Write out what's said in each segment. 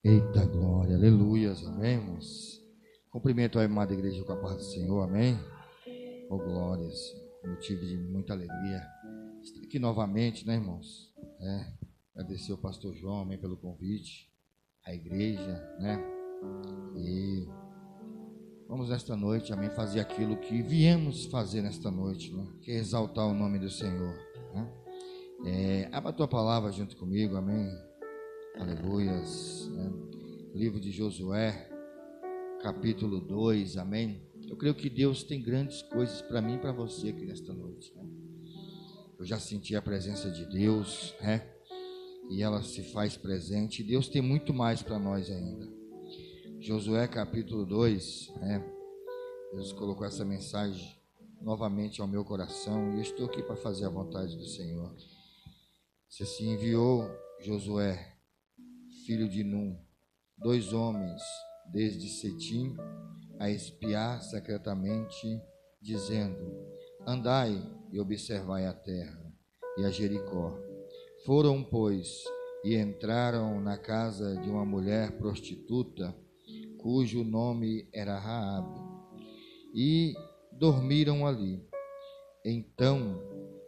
Eita glória, aleluias, amém, irmãos? Cumprimento a amada igreja com a paz do Senhor, amém? Oh glórias, motivo de muita alegria estar aqui novamente, né, irmãos? Agradecer ao pastor João, amém, pelo convite, a igreja, né? E vamos nesta noite, amém, fazer aquilo que viemos fazer nesta noite, né? Que é exaltar o nome do Senhor, né? Abra a tua palavra junto comigo, amém? Aleluias, né? Livro de Josué, capítulo 2, amém? Eu creio que Deus tem grandes coisas para mim e para você aqui nesta noite, né? Eu já senti a presença de Deus, né? E ela se faz presente, e Deus tem muito mais para nós ainda. Josué capítulo 2, né? Deus colocou essa mensagem novamente ao meu coração, e eu estou aqui para fazer a vontade do Senhor. Se se enviou Josué, filho de Num, 2 homens desde Setim a espiar secretamente, dizendo: andai e observai a terra e a Jericó. Foram, pois, e entraram na casa de uma mulher prostituta, cujo nome era Raabe, e dormiram ali. Então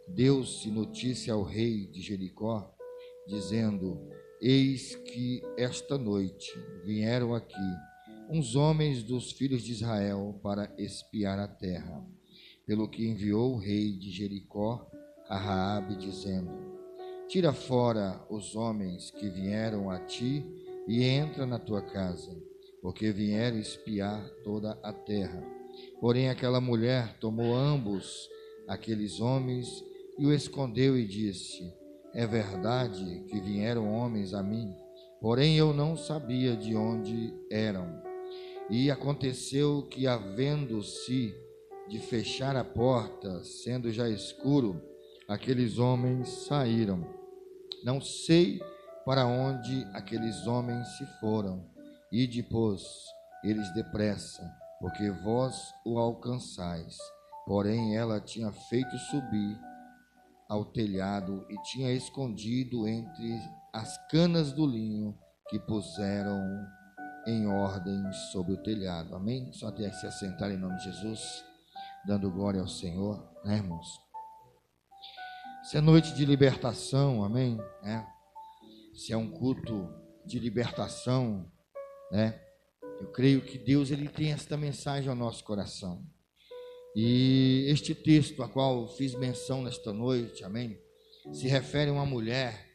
deu-se notícia ao rei de Jericó, dizendo: eis que esta noite vieram aqui uns homens dos filhos de Israel para espiar a terra. Pelo que enviou o rei de Jericó a Raabe, dizendo: tira fora os homens que vieram a ti e entra na tua casa, porque vieram espiar toda a terra. Porém aquela mulher tomou ambos aqueles homens e o escondeu e disse: é verdade que vieram homens a mim, porém eu não sabia de onde eram. E aconteceu que, havendo-se de fechar a porta, sendo já escuro, aqueles homens saíram. Não sei para onde aqueles homens se foram. Ide, pois, eles depressa, porque vós o alcançais. Porém ela tinha feito subir ao telhado e tinha escondido entre as canas do linho que puseram em ordem sobre o telhado. Amém? Só até se assentar em nome de Jesus, dando glória ao Senhor, né, irmãos? Se é noite de libertação, amém? Se é um culto de libertação, né? Eu creio que Deus, ele tem esta mensagem ao nosso coração. E este texto a qual fiz menção nesta noite, amém, se refere a uma mulher,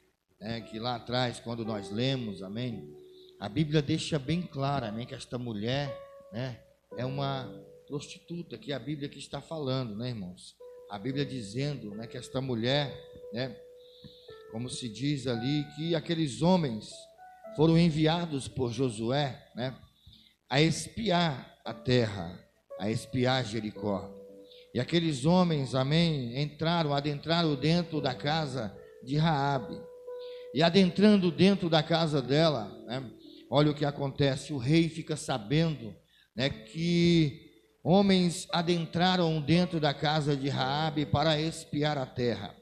né, que lá atrás, quando nós lemos, amém, a Bíblia deixa bem clara, amém, que esta mulher, né, é uma prostituta, que é a Bíblia que está falando, né, irmãos? A Bíblia dizendo, né, que esta mulher, né, como se diz ali, que aqueles homens foram enviados por Josué, né, a espiar a terra, a espiar Jericó. E aqueles homens, amém, adentraram dentro da casa de Raabe. E adentrando dentro da casa dela, né, olha o que acontece. O rei fica sabendo, né, que homens adentraram dentro da casa de Raabe para espiar a terra.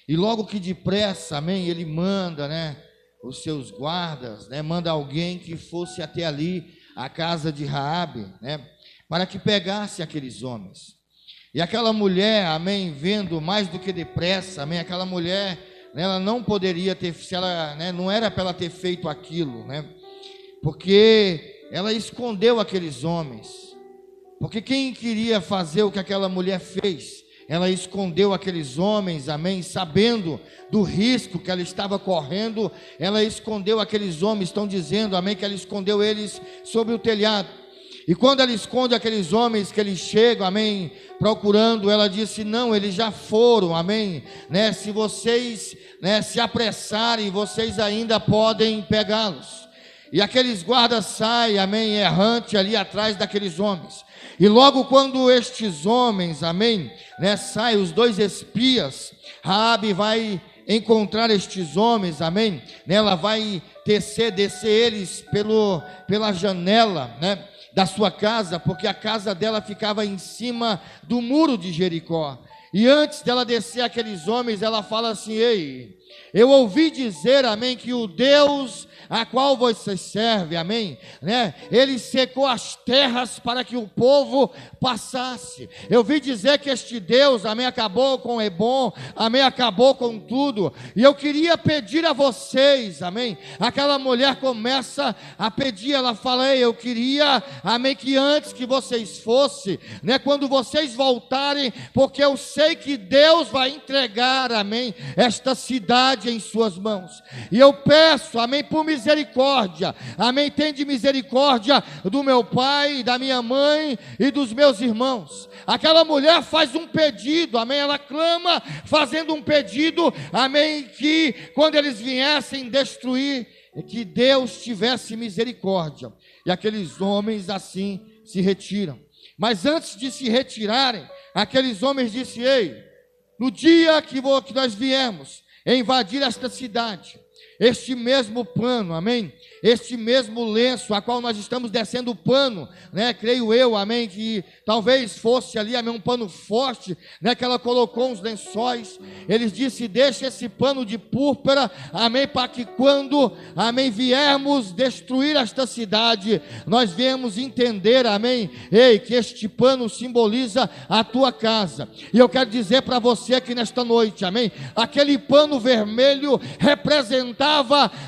E logo que depressa, amém, ele manda, né, os seus guardas, né, manda alguém que fosse até ali, a casa de Raabe, né, para que pegasse aqueles homens. E aquela mulher, amém, vendo mais do que depressa, amém, aquela mulher, né, ela não poderia ter, se ela, né, não era para ela ter feito aquilo, né, porque ela escondeu aqueles homens. Porque quem queria fazer o que aquela mulher fez? Ela escondeu aqueles homens, amém, sabendo do risco que ela estava correndo. Ela escondeu aqueles homens, estão dizendo, amém, que ela escondeu eles sobre o telhado. E quando ela esconde aqueles homens que eles chegam, amém, procurando, ela disse: não, eles já foram, amém, né, se vocês, né, se apressarem, vocês ainda podem pegá-los. E aqueles guardas saem, amém, errante ali atrás daqueles homens. E logo quando estes homens, amém, né, saem, os 2 espias, Raabe vai encontrar estes homens, amém, né, ela vai descer eles pela janela, né, da sua casa, porque a casa dela ficava em cima do muro de Jericó. E antes dela descer aqueles homens, ela fala assim: ei, eu ouvi dizer, amém, que o Deus a qual você serve, amém, né? Ele secou as terras para que o povo passasse. Eu vi dizer que este Deus, amém, acabou com Hebron, amém, acabou com tudo, e eu queria pedir a vocês, amém, aquela mulher começa a pedir, ela fala, ei, eu queria, amém, que antes que vocês fossem, né, quando vocês voltarem, porque eu sei que Deus vai entregar, amém, esta cidade em suas mãos, e eu peço, amém, por misericórdia, amém, tende misericórdia do meu pai, da minha mãe e dos meus irmãos. Aquela mulher faz um pedido, amém, ela clama fazendo um pedido, amém, que quando eles viessem destruir, que Deus tivesse misericórdia, e aqueles homens assim se retiram. Mas antes de se retirarem, aqueles homens disseram, ei, no dia que nós viemos invadir esta cidade, este mesmo pano, amém, este mesmo lenço, a qual nós estamos descendo o pano, né, creio eu, amém, que talvez fosse ali, amém, um pano forte, né, que ela colocou uns lençóis, eles disse, deixa esse pano de púrpura, amém, para que quando, amém, viermos destruir esta cidade, nós viemos entender, amém, ei, que este pano simboliza a tua casa, e eu quero dizer para você aqui nesta noite, amém, aquele pano vermelho representava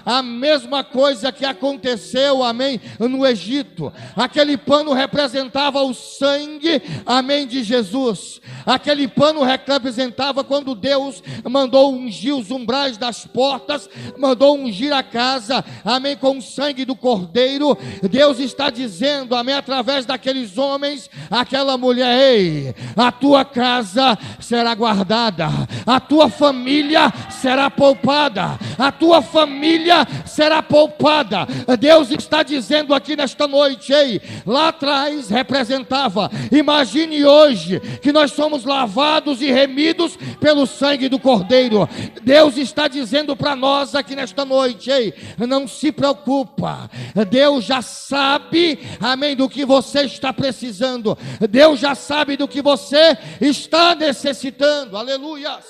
a mesma coisa que aconteceu, amém, no Egito. Aquele pano representava o sangue, amém, de Jesus. Aquele pano representava quando Deus mandou ungir os umbrais das portas, mandou ungir a casa, amém, com o sangue do Cordeiro. Deus está dizendo, amém, através daqueles homens, aquela mulher, ei, a tua casa será guardada, a tua família será poupada, a tua família será poupada. Deus está dizendo aqui nesta noite, ei, lá atrás representava, imagine hoje que nós somos lavados e remidos pelo sangue do Cordeiro. Deus está dizendo para nós aqui nesta noite, ei, não se preocupa, Deus já sabe, amém, do que você está precisando, Deus já sabe do que você está necessitando, aleluias,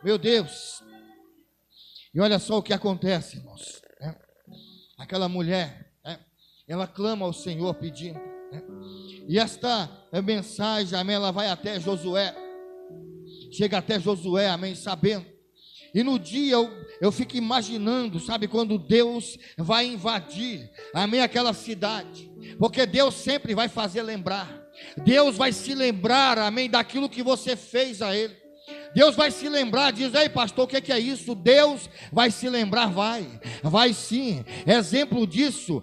meu Deus. E olha só o que acontece, irmãos, né? Aquela mulher, né, ela clama ao Senhor pedindo, né? E esta mensagem, amém, ela vai até Josué, chega até Josué, amém, sabendo. E no dia eu fico imaginando, sabe, quando Deus vai invadir, amém, aquela cidade, porque Deus sempre vai fazer lembrar, Deus vai se lembrar, amém, daquilo que você fez a Ele. Deus vai se lembrar, diz, ei pastor, o que é isso? Deus vai se lembrar, vai sim. Exemplo disso,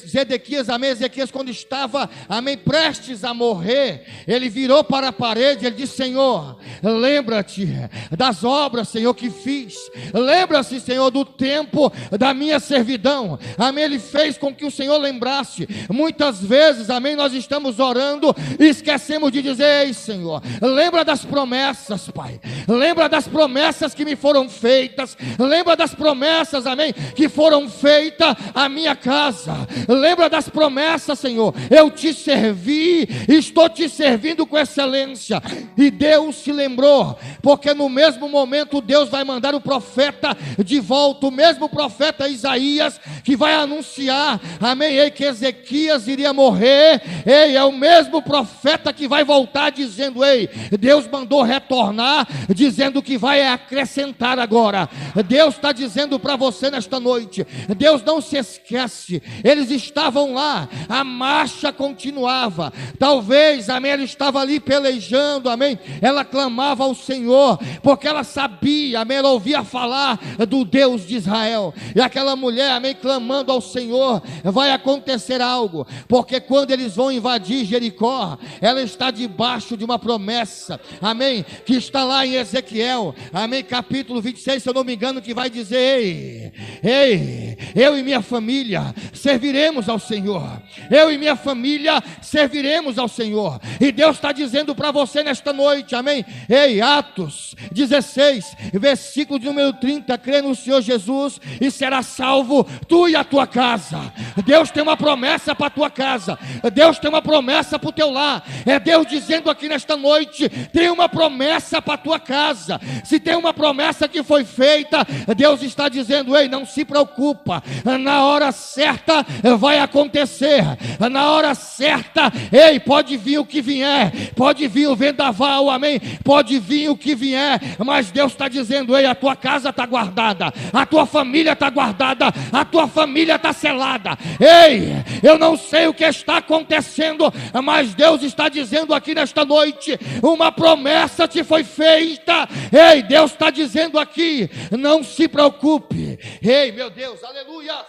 Zedequias, amém, Ezequias quando estava, amém, prestes a morrer, ele virou para a parede, ele disse, Senhor, lembra-te das obras, Senhor, que fiz, lembra-se, Senhor, do tempo da minha servidão, amém, ele fez com que o Senhor lembrasse. Muitas vezes, amém, nós estamos orando e esquecemos de dizer, ei Senhor, lembra das promessas, Pai, lembra das promessas que me foram feitas, lembra das promessas, amém, que foram feitas à minha casa, lembra das promessas, Senhor, eu te servi, estou te servindo com excelência, e Deus se lembrou, porque no mesmo momento Deus vai mandar o profeta de volta, o mesmo profeta Isaías, que vai anunciar, amém, ei, que Ezequias iria morrer, ei, é o mesmo profeta que vai voltar dizendo, ei, Deus mandou retornar, dizendo que vai acrescentar agora. Deus está dizendo para você nesta noite, Deus não se esquece, eles estavam lá, a marcha continuava, talvez, amém, ela estava ali pelejando, amém, ela clamava ao Senhor, porque ela sabia, amém, ela ouvia falar do Deus de Israel, e aquela mulher, amém, clamando ao Senhor, vai acontecer algo, porque quando eles vão invadir Jericó, ela está debaixo de uma promessa, amém, que está lá em Ezequiel, amém, capítulo 26, se eu não me engano, que vai dizer, ei, eu e minha família serviremos ao Senhor, eu e minha família serviremos ao Senhor, e Deus está dizendo para você nesta noite, amém, ei, Atos 16, versículo de número 30, crê no Senhor Jesus e será salvo tu e a tua casa. Deus tem uma promessa para a tua casa, Deus tem uma promessa para o teu lar, é Deus dizendo aqui nesta noite, tem uma promessa para a tua casa, se tem uma promessa que foi feita, Deus está dizendo, ei, não se preocupa, preocupa, na hora certa vai acontecer, na hora certa, ei, pode vir o que vier, pode vir o vendaval, amém, pode vir o que vier, mas Deus está dizendo, ei, a tua casa está guardada, a tua família está guardada, a tua família está selada. Ei, eu não sei o que está acontecendo, mas Deus está dizendo aqui nesta noite, uma promessa te foi feita. Ei, Deus está dizendo aqui, não se preocupe. Ei, meu Deus, aleluia.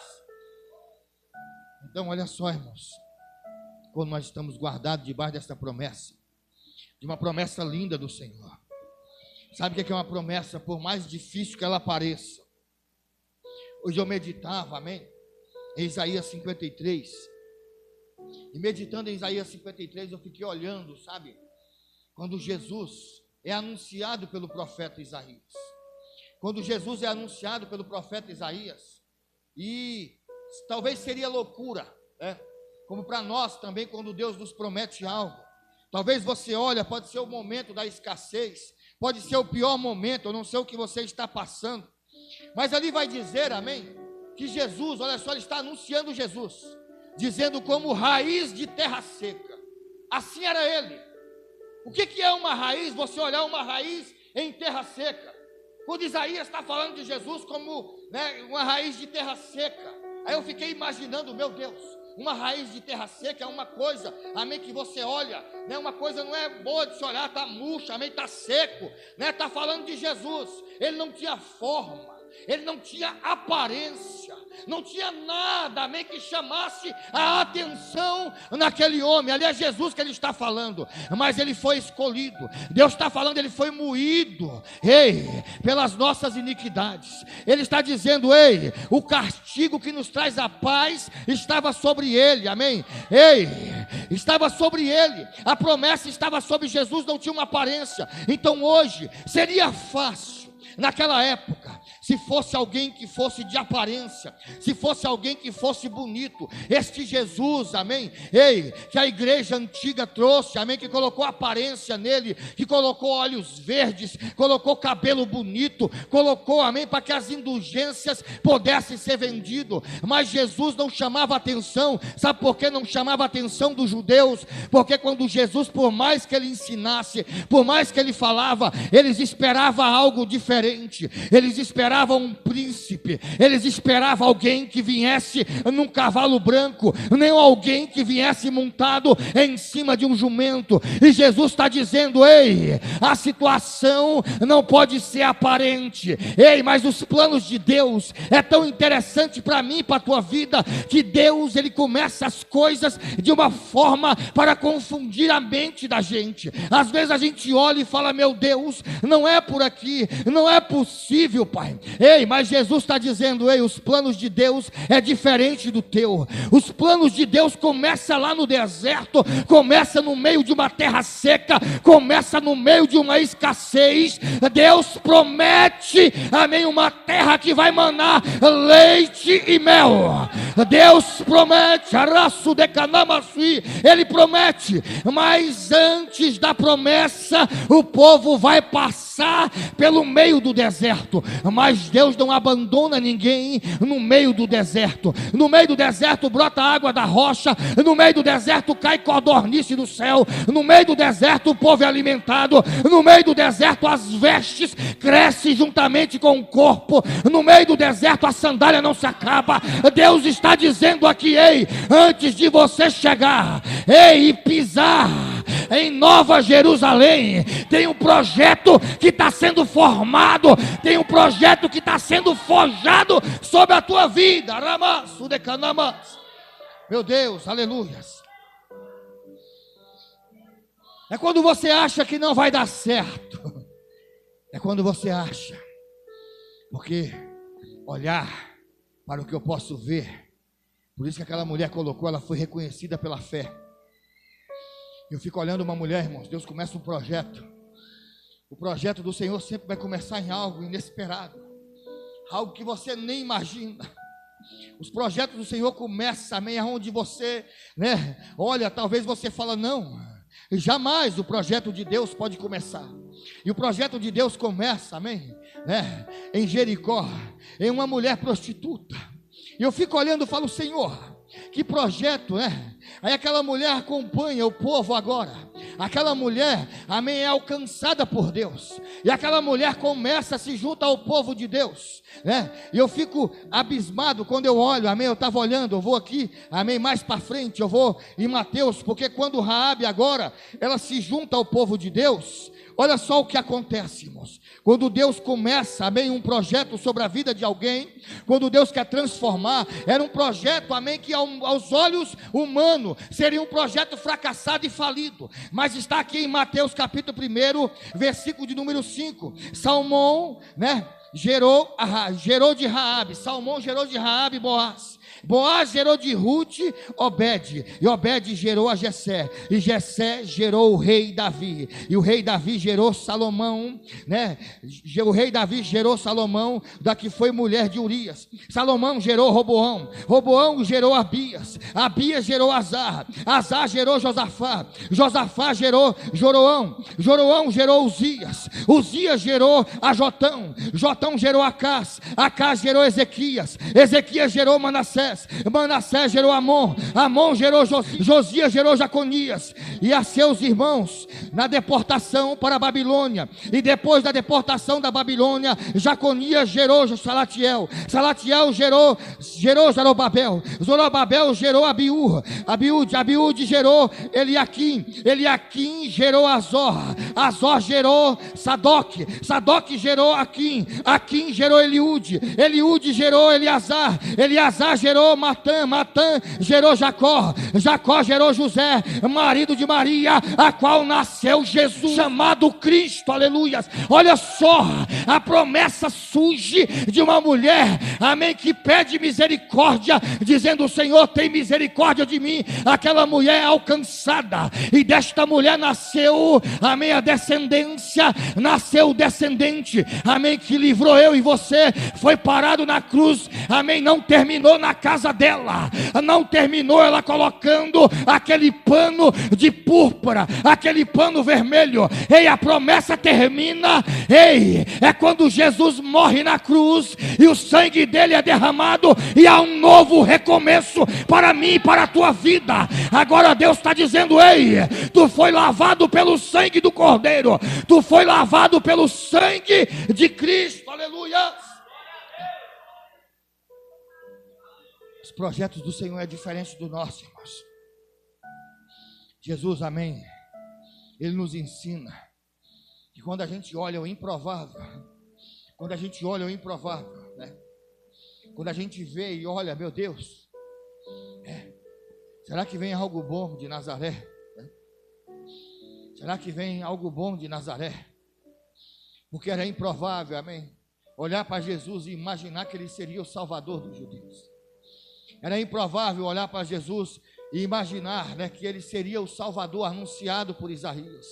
Então olha só, irmãos, quando nós estamos guardados debaixo dessa promessa, de uma promessa linda do Senhor. Sabe o que é uma promessa? Por mais difícil que ela pareça. Hoje eu meditava, amém, em Isaías 53, e meditando em Isaías 53, eu fiquei olhando, sabe, quando Jesus é anunciado pelo profeta Isaías, quando Jesus é anunciado pelo profeta Isaías, e talvez seria loucura, né? Como para nós também, quando Deus nos promete algo, talvez você olha, pode ser o momento da escassez, pode ser o pior momento, eu não sei o que você está passando, mas ali vai dizer, amém, que Jesus, olha só, ele está anunciando Jesus, dizendo como raiz de terra seca. Assim era ele. O que é uma raiz? Você olhar uma raiz em terra seca. Quando Isaías está falando de Jesus como, né, uma raiz de terra seca, aí eu fiquei imaginando, meu Deus, uma raiz de terra seca é uma coisa, amém, que você olha, né, uma coisa não é boa de se olhar, está murcha, amém, está seco, né, está falando de Jesus. Ele não tinha forma, ele não tinha aparência, não tinha nada, amém, que chamasse a atenção naquele homem. Ali é Jesus que ele está falando, mas ele foi escolhido. Deus está falando, ele foi moído, ei, pelas nossas iniquidades. Ele está dizendo, ei, o castigo que nos traz a paz estava sobre ele, amém, ei, estava sobre ele, a promessa estava sobre Jesus, não tinha uma aparência. Então hoje seria fácil, naquela época, se fosse alguém que fosse de aparência, se fosse alguém que fosse bonito, este Jesus, amém, ei, que a igreja antiga trouxe, amém, que colocou aparência nele, que colocou olhos verdes, colocou cabelo bonito, colocou, amém, para que as indulgências pudessem ser vendidas, mas Jesus não chamava atenção. Sabe por que não chamava atenção dos judeus? Porque quando Jesus, por mais que ele ensinasse, por mais que ele falava, eles esperavam algo diferente, eles esperavam um príncipe, eles esperavam alguém que viesse num cavalo branco, nem alguém que viesse montado em cima de um jumento. E Jesus está dizendo, ei, a situação não pode ser aparente, ei, mas os planos de Deus é tão interessante para mim e para a tua vida, que Deus, ele começa as coisas de uma forma para confundir a mente da gente. Às vezes a gente olha e fala, meu Deus, não é por aqui, não é possível, Pai. Ei, mas Jesus está dizendo, ei, os planos de Deus é diferente do teu. Os planos de Deus começa lá no deserto, começa no meio de uma terra seca, começa no meio de uma escassez. Deus promete, amém, uma terra que vai manar leite e mel. Deus promete, ele promete, mas antes da promessa, o povo vai passar pelo meio do deserto. Mas Deus não abandona ninguém no meio do deserto. No meio do deserto brota água da rocha, no meio do deserto cai codornice do céu, no meio do deserto o povo é alimentado, no meio do deserto as vestes crescem juntamente com o corpo, no meio do deserto a sandália não se acaba. Deus está dizendo aqui, ei, antes de você chegar, ei, e pisar em Nova Jerusalém, tem um projeto que está sendo formado, tem um projeto que está sendo forjado sobre a tua vida. Meu Deus, aleluias. É quando você acha que não vai dar certo, é quando você acha, porque olhar para o que eu posso ver, por isso que aquela mulher colocou, ela foi reconhecida pela fé. Eu fico olhando uma mulher, irmãos, Deus começa um projeto. O projeto do Senhor sempre vai começar em algo inesperado, algo que você nem imagina. Os projetos do Senhor começam, amém, aonde você, né, olha, talvez você fala, não, jamais o projeto de Deus pode começar. E o projeto de Deus começa, amém, né, em Jericó, em uma mulher prostituta. E eu fico olhando e falo, Senhor, que projeto, né? Aí aquela mulher acompanha o povo agora. Aquela mulher, amém, é alcançada por Deus. E aquela mulher começa a se juntar ao povo de Deus, né? E eu fico abismado quando eu olho, amém, eu estava olhando, eu vou aqui, amém, mais para frente, eu vou em Mateus, porque quando Raabe agora, ela se junta ao povo de Deus, olha só o que acontece, irmãos. Quando Deus começa, amém, um projeto sobre a vida de alguém, quando Deus quer transformar, era um projeto, amém, que aos olhos humanos seria um projeto fracassado e falido, mas está aqui em Mateus capítulo 1, versículo de número 5, Salmão, né, gerou de Raabe, Salmão gerou de Raabe Boaz, Boaz gerou de Ruth Obed, e Obed gerou a Jessé, e Jessé gerou o rei Davi, e o rei Davi gerou Salomão, né? O rei Davi gerou Salomão, da que foi mulher de Urias. Salomão gerou Roboão, Roboão gerou Abias, Abias gerou Azar, Azar gerou Josafá, Josafá gerou Joroão, Joroão gerou Uzias, Uzias gerou a Jotão, Jotão gerou Acás, Acás gerou Ezequias, Ezequias gerou Manassés, Manassés gerou Amon, Amon gerou Josias gerou Jaconias, e a seus irmãos na deportação para a Babilônia. E depois da deportação da Babilônia, Jaconias gerou Salatiel, Salatiel gerou Zorobabel, Zorobabel gerou Abiúde gerou Eliaquim, Eliaquim gerou Azor, Azor gerou Sadoc, Sadoc gerou Aquim, Aquim gerou Eliúde, Eliúde gerou Eleazar, Eleazar gerou Matã, Matã gerou Jacó, Jacó gerou José, marido de Maria, a qual nasceu Jesus, chamado Cristo, aleluia. Olha só, a promessa surge de uma mulher, amém, que pede misericórdia, dizendo, Senhor, tem misericórdia de mim. Aquela mulher é alcançada, e desta mulher nasceu, amém, a descendência, nasceu o descendente, amém, que livrou eu e você, foi parado na cruz, amém, não terminou na casa dela, não terminou ela colocando aquele pano de púrpura, aquele pano vermelho. Ei, a promessa termina, ei, é quando Jesus morre na cruz e o sangue dele é derramado e há um novo recomeço para mim e para a tua vida. Agora Deus está dizendo, ei, tu foi lavado pelo sangue do Cordeiro, tu foi lavado pelo sangue de Cristo, aleluia. Os projetos do Senhor é diferente do nosso, irmãos. Jesus, amém, Ele nos ensina que quando a gente olha o improvável, né? Quando a gente vê e olha, meu Deus, será que vem algo bom de Nazaré? Será que vem algo bom de Nazaré? Porque era improvável, amém, olhar para Jesus e imaginar que Ele seria o Salvador dos judeus. Era improvável olhar para Jesus e imaginar, né, que Ele seria o Salvador anunciado por Isaías.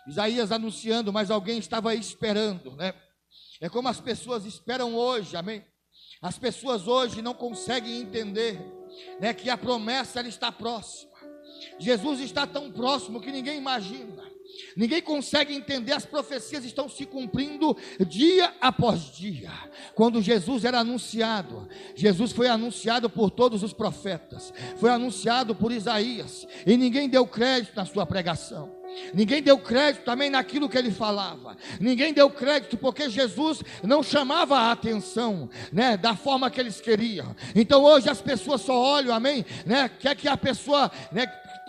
Isaías anunciando, mas alguém estava esperando, né? É como as pessoas esperam hoje, amém? As pessoas hoje não conseguem entender, né, que a promessa ela está próxima. Jesus está tão próximo que ninguém imagina. Ninguém consegue entender, as profecias estão se cumprindo dia após dia. Quando Jesus era anunciado, Jesus foi anunciado por todos os profetas, foi anunciado por Isaías, e ninguém deu crédito na sua pregação. Ninguém deu crédito também naquilo que ele falava. Ninguém deu crédito porque Jesus não chamava a atenção, né, da forma que eles queriam. Então hoje as pessoas só olham, amém, né, quer que a pessoa, né,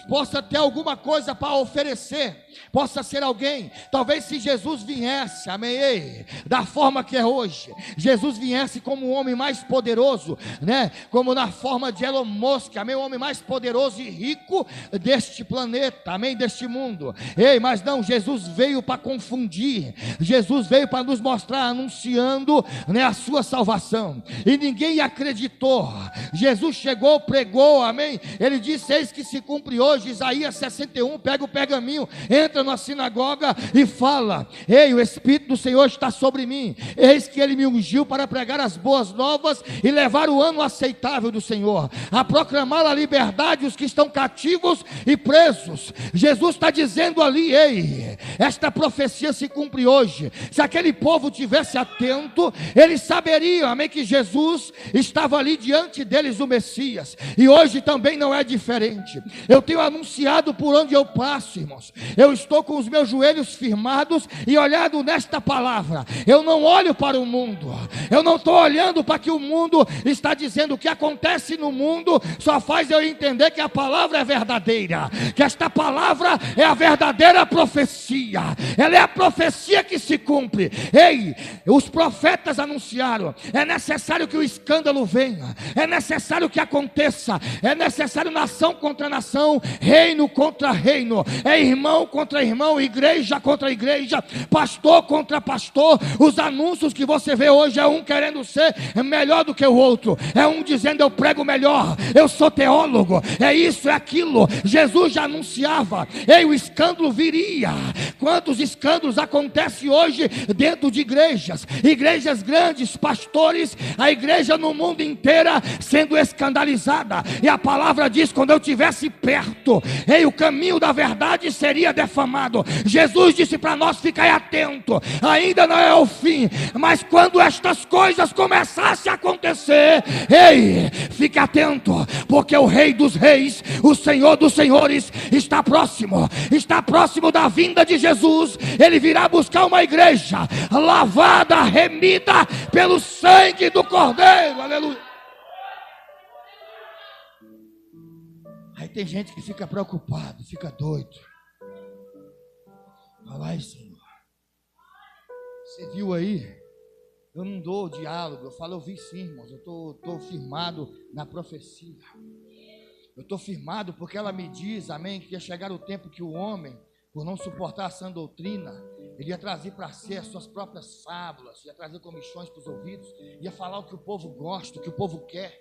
possa ter alguma coisa para oferecer, possa ser alguém. Talvez se Jesus viesse, amém, da forma que é hoje, Jesus viesse como o homem mais poderoso, né, como na forma de Elon Musk, amém, o homem mais poderoso e rico deste planeta, amém, deste mundo. Ei, mas não, Jesus veio para confundir, Jesus veio para nos mostrar, anunciando, né, a sua salvação, e ninguém acreditou. Jesus chegou, pregou, amém, ele disse, eis que se cumpre cumpre hoje. Isaías 61, pega o pergaminho, entra na sinagoga e fala: ei, o Espírito do Senhor está sobre mim, eis que Ele me ungiu para pregar as boas novas e levar o ano aceitável do Senhor, a proclamar a liberdade os que estão cativos e presos. Jesus está dizendo ali: ei, esta profecia se cumpre hoje. Se aquele povo tivesse atento, eles saberiam, amém, que Jesus estava ali diante deles, o Messias. E hoje também não é diferente. Eu tenho anunciado por onde eu passo, irmãos. Eu estou com os meus joelhos firmados e olhado nesta palavra. Eu não olho para o mundo, eu não estou olhando para que o mundo está dizendo. O que acontece no mundo só faz eu entender que a palavra é verdadeira, que esta palavra é a verdadeira profecia. Ela é a profecia que se cumpre. Ei, os profetas anunciaram: é necessário que o escândalo venha, é necessário que aconteça, é necessário nação contra nação, reino contra reino, é irmão contra irmão, igreja contra igreja, pastor contra pastor. Os anúncios que você vê hoje é um querendo ser melhor do que o outro, é um dizendo: eu prego melhor, eu sou teólogo, é isso, é aquilo. Jesus já anunciava: ei, o escândalo viria. Quantos escândalos acontecem hoje dentro de igrejas grandes, pastores, a igreja no mundo inteira sendo escandalizada. E a palavra diz: quando eu estivesse perto, ei, o caminho da verdade seria defamado. Jesus disse para nós: ficai atento, ainda não é o fim, mas quando estas coisas começassem a acontecer, ei, fique atento, porque o Rei dos Reis, o Senhor dos Senhores está próximo da vinda de Jesus. Ele virá buscar uma igreja lavada, remida pelo sangue do Cordeiro. Aleluia. Aí tem gente que fica preocupado, fica doido. Fala: ai, Senhor, você viu aí? Eu não dou diálogo. Eu falo: eu vi sim, irmãos. Eu estou firmado na profecia. Eu estou firmado porque ela me diz, amém, que ia chegar o tempo que o homem, por não suportar a sã doutrina, ele ia trazer para si as suas próprias fábulas, ia trazer comichões para os ouvidos, ia falar o que o povo gosta, o que o povo quer,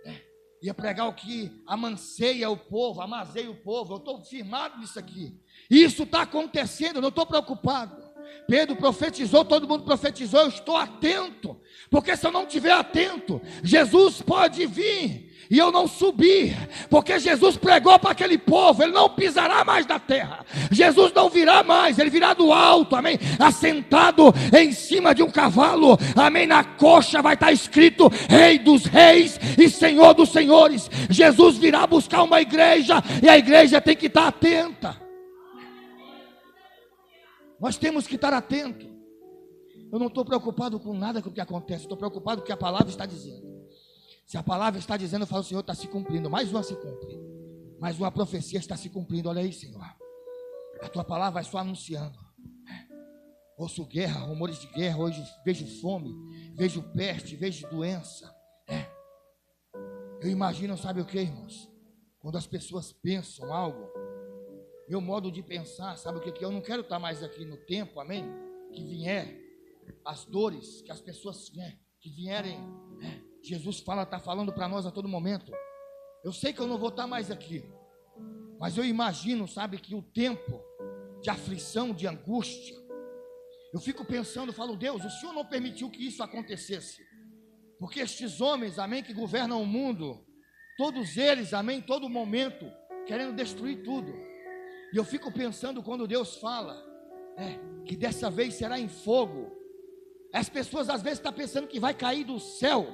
né? Ia pregar o que amanseia o povo, amazeia o povo. Eu estou firmado nisso aqui. Isso está acontecendo, eu não estou preocupado. Pedro profetizou, todo mundo profetizou, eu estou atento, porque se eu não estiver atento, Jesus pode vir e eu não subir, porque Jesus pregou para aquele povo: ele não pisará mais da terra, Jesus não virá mais, ele virá do alto, amém, assentado em cima de um cavalo, amém, na coxa vai estar escrito: Rei dos Reis e Senhor dos Senhores. Jesus virá buscar uma igreja, e a igreja tem que estar atenta. Nós temos que estar atentos. Eu não estou preocupado com nada com o que acontece, estou preocupado com o que a palavra está dizendo. Se a palavra está dizendo, eu falo: o Senhor está se cumprindo. Mais uma se cumpre, mais uma profecia está se cumprindo. Olha aí, Senhor, a tua palavra vai só anunciando. Ouço guerra, rumores de guerra. Hoje vejo fome, vejo peste, vejo doença. Eu imagino, sabe o que, irmãos? Quando as pessoas pensam algo, meu modo de pensar, sabe o que eu não quero estar mais aqui no tempo, amém, que vier as dores, que as pessoas, que vierem, Jesus está falando para nós a todo momento. Eu sei que eu não vou estar mais aqui, mas eu imagino, sabe, que o tempo de aflição, de angústia, eu fico pensando, falo: Deus, o Senhor não permitiu que isso acontecesse, porque estes homens, amém, que governam o mundo, todos eles, amém, todo momento, querendo destruir tudo. E eu fico pensando, quando Deus fala, que dessa vez será em fogo, as pessoas às vezes estão pensando que vai cair do céu,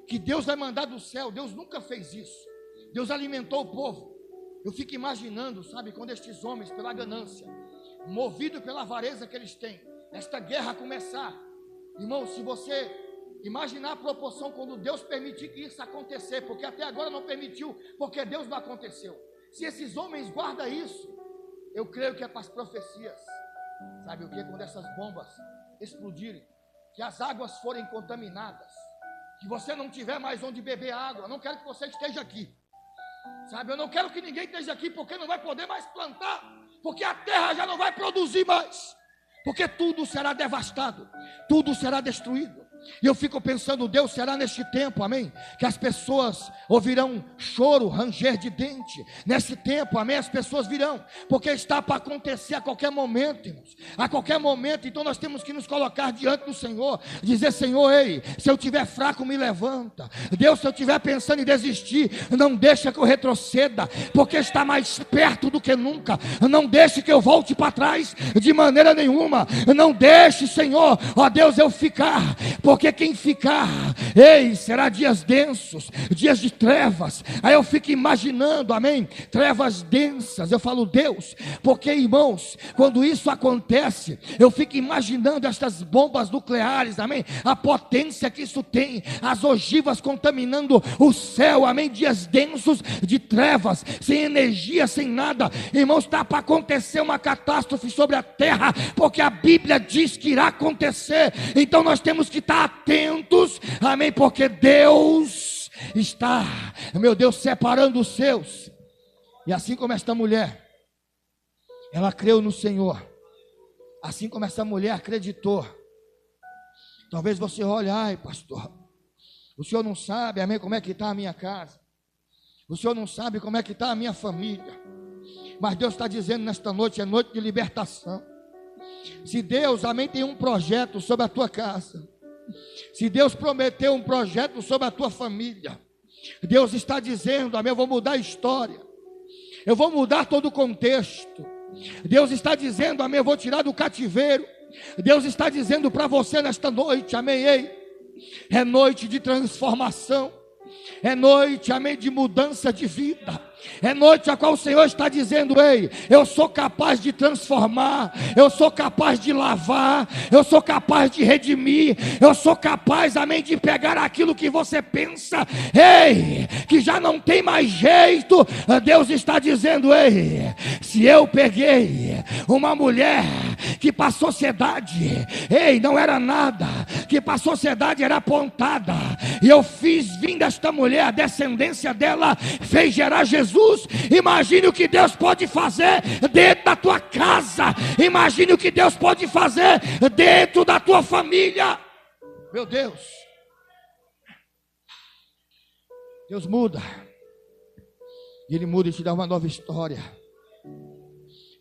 que Deus vai mandar do céu. Deus nunca fez isso. Deus alimentou o povo. Eu fico imaginando, sabe, quando estes homens, pela ganância, movido pela avareza que eles têm, esta guerra começar. Irmão, se você imaginar a proporção quando Deus permitir que isso acontecer, porque até agora não permitiu, porque Deus não aconteceu. Se esses homens guardam isso, eu creio que é para as profecias. Sabe o que? Quando essas bombas explodirem, que as águas forem contaminadas, que você não tiver mais onde beber água. Eu não quero que você esteja aqui, sabe? Eu não quero que ninguém esteja aqui, porque não vai poder mais plantar, porque a terra já não vai produzir mais, porque tudo será devastado, tudo será destruído. E eu fico pensando, Deus, será neste tempo, amém, que as pessoas ouvirão choro, ranger de dente? Nesse tempo, amém, as pessoas virão, porque está para acontecer a qualquer momento, irmãos, a qualquer momento. Então nós temos que nos colocar diante do Senhor, dizer: Senhor, ei, se eu estiver fraco, me levanta. Deus, se eu estiver pensando em desistir, não deixa que eu retroceda, porque está mais perto do que nunca. Não deixe que eu volte para trás, de maneira nenhuma. Não deixe, Senhor, ó Deus, eu ficar, porque quem ficar, ei, será dias densos, dias de trevas. Aí eu fico imaginando, amém, trevas densas. Eu falo, Deus, porque, irmãos, quando isso acontece, eu fico imaginando estas bombas nucleares, amém, a potência que isso tem, as ogivas contaminando o céu, amém, dias densos de trevas, sem energia, sem nada. Irmãos, está para acontecer uma catástrofe sobre a terra, porque a Bíblia diz que irá acontecer. Então nós temos que estar atentos, amém, porque Deus está, meu Deus, separando os seus. E assim como esta mulher, ela creu no Senhor, assim como essa mulher acreditou. Talvez você olhe: ai, pastor, o senhor não sabe, amém, como é que está a minha casa, o senhor não sabe como é que está a minha família. Mas Deus está dizendo nesta noite, é noite de libertação. Se Deus, amém, tem um projeto sobre a tua casa, se Deus prometeu um projeto sobre a tua família, Deus está dizendo, amém, eu vou mudar a história, eu vou mudar todo o contexto. Deus está dizendo, amém, eu vou tirar do cativeiro. Deus está dizendo para você nesta noite, amém, ei, é noite de transformação, é noite, amém, de mudança de vida. É noite a qual o Senhor está dizendo: ei, eu sou capaz de transformar, eu sou capaz de lavar, eu sou capaz de redimir, eu sou capaz, amém, de pegar aquilo que você pensa, ei, que já não tem mais jeito. Deus está dizendo: ei, se eu peguei uma mulher que para a sociedade, ei, não era nada, que para a sociedade era apontada, e eu fiz vir desta mulher, a descendência dela fez gerar Jesus. Imagine o que Deus pode fazer dentro da tua casa. Imagine o que Deus pode fazer dentro da tua família. Meu Deus, Deus muda, e Ele muda e te dá uma nova história,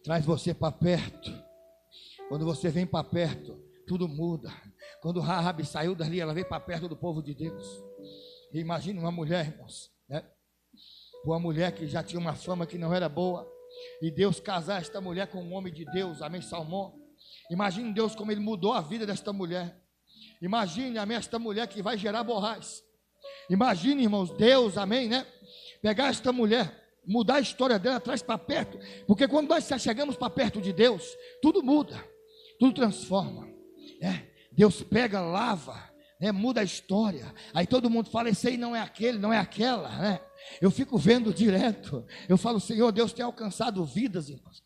traz você para perto. Quando você vem para perto, tudo muda. Quando Raabe saiu dali, ela veio para perto do povo de Deus. E imagine uma mulher, irmãos, né? Uma mulher que já tinha uma fama que não era boa, e Deus casar esta mulher com um homem de Deus, amém, Salmão. Imagine Deus como Ele mudou a vida desta mulher. Imagine, amém, esta mulher que vai gerar Boaz. Imagine, irmãos, Deus, amém, né, pegar esta mulher, mudar a história dela, traz para perto. Porque quando nós chegamos para perto de Deus, tudo muda, tudo transforma, né? Deus pega, lava, né, muda a história. Aí todo mundo fala: esse aí não é aquele, não é aquela, né? Eu fico vendo direto, eu falo: Senhor, Deus tem alcançado vidas, irmãos.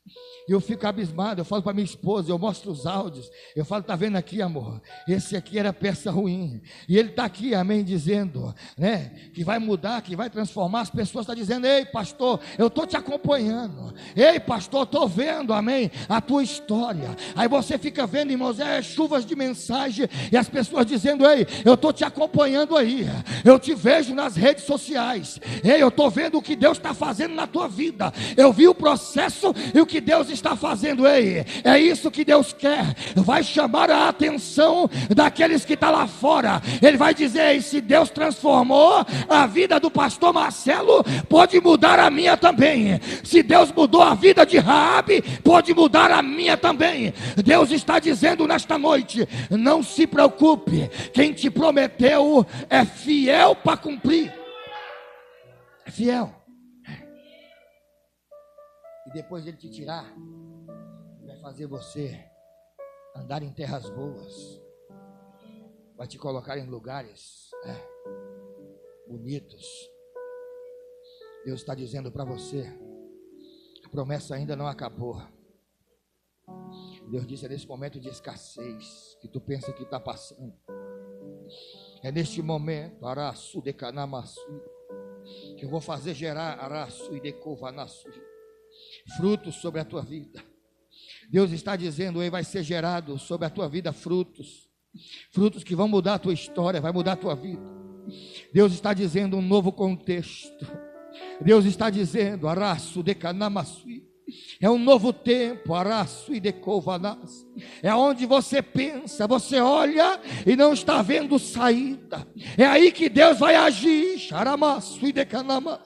E eu fico abismado, eu falo para minha esposa, eu mostro os áudios, eu falo: está vendo aqui, amor, esse aqui era peça ruim, e ele está aqui, amém, dizendo, né, que vai mudar, que vai transformar. As pessoas estão dizendo: ei, pastor, eu estou te acompanhando, ei, pastor, estou vendo, amém, a tua história. Aí você fica vendo, irmãos, chuvas de mensagem, e as pessoas dizendo: ei, eu estou te acompanhando aí, eu te vejo nas redes sociais, ei, eu estou vendo o que Deus está fazendo na tua vida, eu vi o processo e o que Deus está fazendo. Ei, é isso que Deus quer, vai chamar a atenção daqueles que estão lá fora. Ele vai dizer: ei, se Deus transformou a vida do pastor Marcelo, pode mudar a minha também. Se Deus mudou a vida de Raabe, pode mudar a minha também. Deus está dizendo nesta noite: não se preocupe, quem te prometeu é fiel para cumprir. É fiel. E depois de Ele te tirar, vai fazer você andar em terras boas, vai te colocar em lugares bonitos. Deus está dizendo para você: a promessa ainda não acabou. Deus disse: é nesse momento de escassez que tu pensa que está passando, é neste momento, Araçu de Canamaçu, que eu vou fazer gerar Araçu e de Covanaçu frutos sobre a tua vida. Deus está dizendo: vai ser gerado sobre a tua vida frutos. frutos que vão mudar a tua história, vai mudar a tua vida. Deus está dizendo um novo contexto. Deus está dizendo, Araço de Canamasui, é um novo tempo, Araço e de Covanas. É onde você pensa, você olha e não está vendo saída. É aí que Deus vai agir, Xaramaço e de Canamas.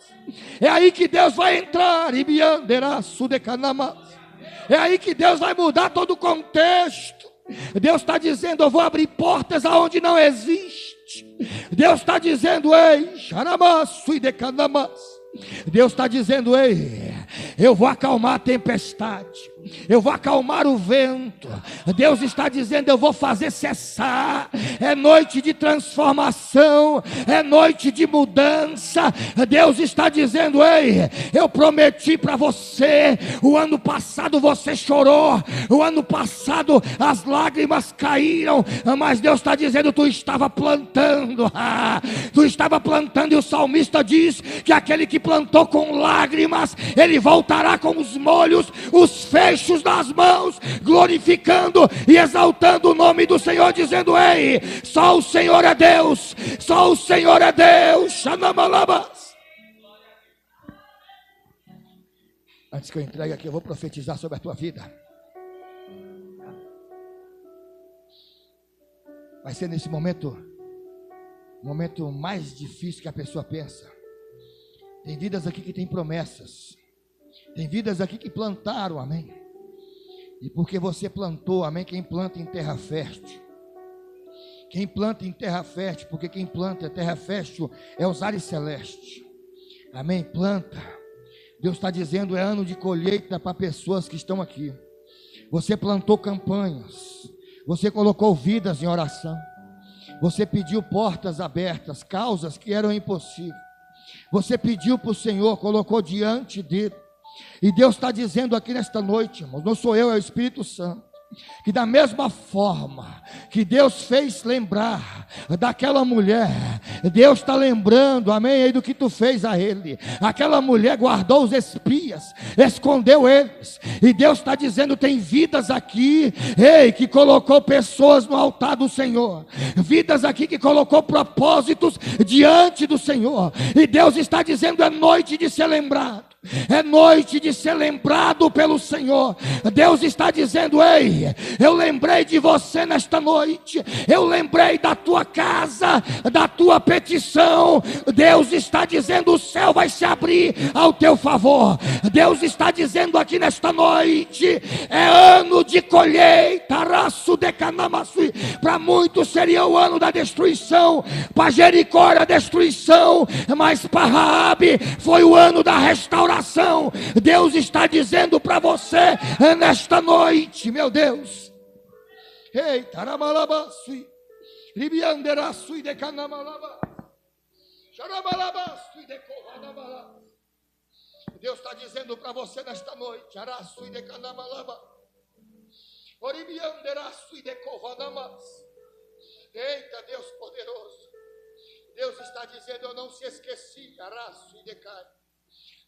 É aí que Deus vai entrar, Ibianderaço de Canamas. É aí que Deus vai mudar todo o contexto. Deus está dizendo, eu vou abrir portas aonde não existe. Deus está dizendo, ei, Xaramaço e de Canamas. Deus está dizendo, ei, eu vou acalmar a tempestade, eu vou acalmar o vento. Deus está dizendo, eu vou fazer cessar. É noite de transformação, é noite de mudança. Deus está dizendo, ei, eu prometi para você. O ano passado você chorou, o ano passado as lágrimas caíram, mas Deus está dizendo, tu estava plantando, tu estava plantando, e o salmista diz que aquele que plantou com lágrimas, ele voltará com os molhos, os fechos nas mãos, glorificando e exaltando o nome do Senhor, dizendo, ei, só o Senhor é Deus, só o Senhor é Deus. Xanamalabas. Antes que eu entregue aqui, eu vou profetizar sobre a tua vida. Vai ser nesse momento, o momento mais difícil que a pessoa pensa. Tem vidas aqui que têm promessas. Tem vidas aqui que plantaram, amém. E porque você plantou, amém, quem planta em terra fértil. Quem planta em terra fértil, porque quem planta em terra fértil é os ares celestes. Amém, planta. Deus está dizendo, é ano de colheita para pessoas que estão aqui. Você plantou campanhas. Você colocou vidas em oração. Você pediu portas abertas, causas que eram impossíveis. Você pediu para o Senhor, colocou diante dele. E Deus está dizendo aqui nesta noite, irmãos, não sou eu, é o Espírito Santo, que da mesma forma que Deus fez lembrar daquela mulher, Deus está lembrando, amém, aí do que tu fez a ele. Aquela mulher guardou os espias, escondeu eles, e Deus está dizendo, tem vidas aqui, ei, que colocou pessoas no altar do Senhor, vidas aqui que colocou propósitos diante do Senhor, e Deus está dizendo, é noite de ser lembrado. É noite de ser lembrado pelo Senhor. Deus está dizendo, ei, eu lembrei de você nesta noite. Eu lembrei da tua casa, da tua petição. Deus está dizendo, o céu vai se abrir ao teu favor. Deus está dizendo aqui nesta noite, é ano de colheita. Para muitos seria o ano da destruição, para Jericó era a destruição, mas para Raabe foi o ano da restauração. Deus está dizendo para você nesta noite, meu Deus. Ei, taramalabasui, ribianderasui de canamalaba, xaramalabasui de covanamala. Deus está dizendo para você nesta noite, arasui de canamalaba, oribianderasui de covanamas. Eita, Deus poderoso. Deus está dizendo, eu não se esqueci, arasui de cai.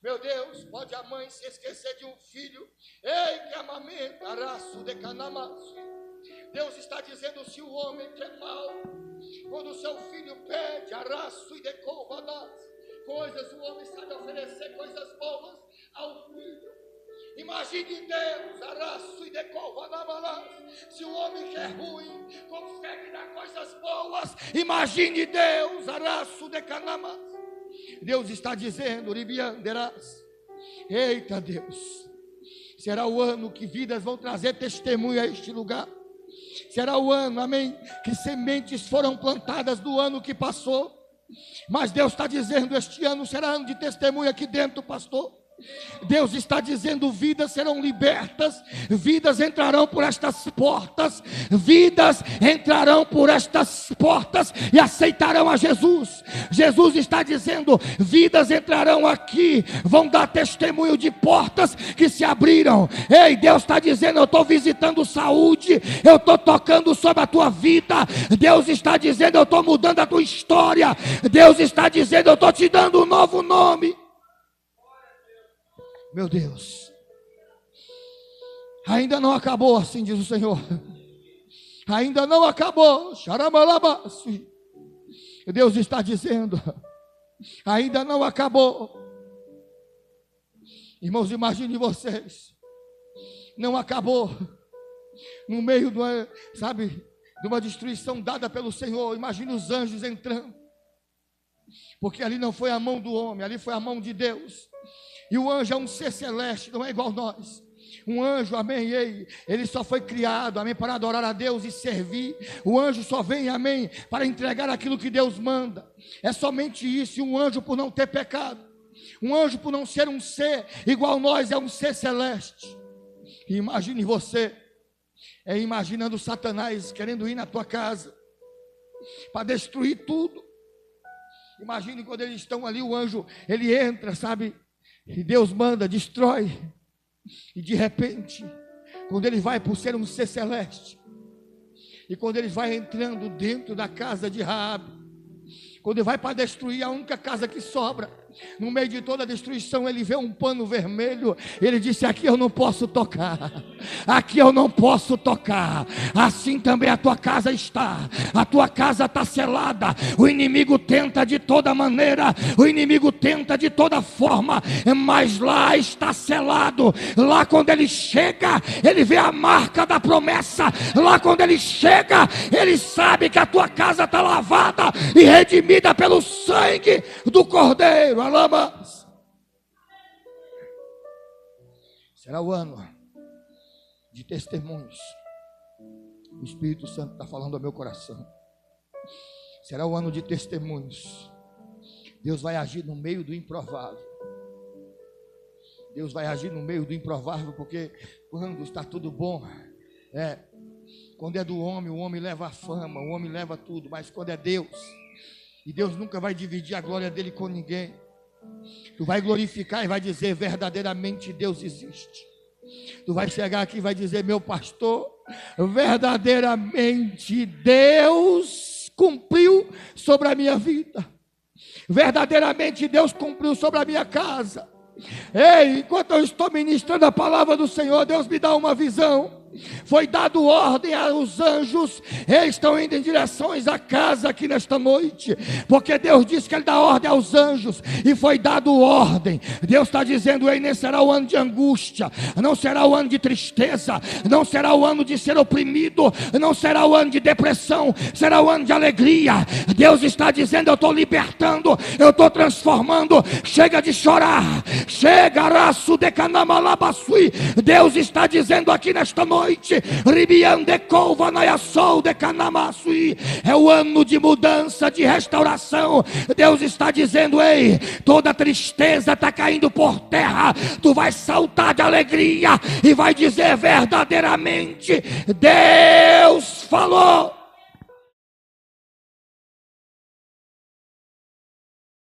Meu Deus, pode a mãe se esquecer de um filho, ei, que amamenta, araço de canamas. Deus está dizendo, se o homem que é mau, quando o seu filho pede, araço e de covanas, coisas, o homem sabe oferecer coisas boas ao filho. Imagine Deus, araço e de covanas, se o homem que é ruim, consegue dar coisas boas, imagine Deus, araço de canamas. Deus está dizendo, ribianderás, eita Deus, será o ano que vidas vão trazer testemunho a este lugar. Será o ano, amém, que sementes foram plantadas do ano que passou. Mas Deus está dizendo, este ano será ano de testemunho aqui dentro, pastor. Deus está dizendo, vidas serão libertas, vidas entrarão por estas portas, vidas entrarão por estas portas e aceitarão a Jesus. Jesus está dizendo, vidas entrarão aqui, vão dar testemunho de portas que se abriram. Ei, Deus está dizendo, eu estou visitando saúde, eu estou tocando sobre a tua vida. Deus está dizendo, eu estou mudando a tua história. Deus está dizendo, eu estou te dando um novo nome. Meu Deus, ainda não acabou, assim diz o Senhor. Ainda não acabou. Deus está dizendo, ainda não acabou. Irmãos, imagine vocês, não acabou. No meio de uma destruição dada pelo Senhor, imagine os anjos entrando. Porque ali não foi a mão do homem, ali foi a mão de Deus. E o anjo é um ser celeste, não é igual nós. Um anjo, amém, ele só foi criado, amém, para adorar a Deus e servir. O anjo só vem, amém, para entregar aquilo que Deus manda. É somente isso. E um anjo, por não ter pecado, um anjo, por não ser um ser igual nós, é um ser celeste. E imagine você, imaginando Satanás querendo ir na tua casa para destruir tudo. Imagine quando eles estão ali, o anjo, ele entra, sabe, e Deus manda, destrói. E de repente, quando ele vai, por ser um ser celeste, e quando ele vai entrando dentro da casa de Raabe, quando ele vai para destruir a única casa que sobra, no meio de toda a destruição, ele vê um pano vermelho. Ele disse: aqui eu não posso tocar, aqui eu não posso tocar. Assim também a tua casa está, a tua casa está selada. O inimigo tenta de toda maneira, o inimigo tenta de toda forma, mas lá está selado. Lá quando ele chega, ele vê a marca da promessa. Lá quando ele chega, ele sabe que a tua casa está lavada e redimida pelo sangue do Cordeiro. Alamas. Será o ano de testemunhos. O Espírito Santo está falando ao meu coração. Será o ano de testemunhos. Deus vai agir no meio do improvável. Deus vai agir no meio do improvável, porque quando está tudo bom, quando é do homem, o homem leva a fama, o homem leva tudo. Mas quando é Deus, e Deus nunca vai dividir a glória dele com ninguém, tu vai glorificar e vai dizer: verdadeiramente Deus existe. Tu vai chegar aqui e vai dizer: meu pastor, verdadeiramente Deus cumpriu sobre a minha vida, verdadeiramente Deus cumpriu sobre a minha casa. Ei, enquanto eu estou ministrando a palavra do Senhor, Deus me dá uma visão. Foi dado ordem aos anjos, eles estão indo em direções à casa aqui nesta noite, porque Deus disse que Ele dá ordem aos anjos, e foi dado ordem. Deus está dizendo: ei, nem será o ano de angústia, não será o ano de tristeza, não será o ano de ser oprimido, não será o ano de depressão, será o ano de alegria. Deus está dizendo: eu estou libertando, eu estou transformando. Chega de chorar, chega, raço de canamalabasui. Deus está dizendo aqui nesta noite: é o ano de mudança, de restauração. Deus está dizendo: ei, toda tristeza está caindo por terra. Tu vai saltar de alegria e vai dizer: verdadeiramente Deus falou.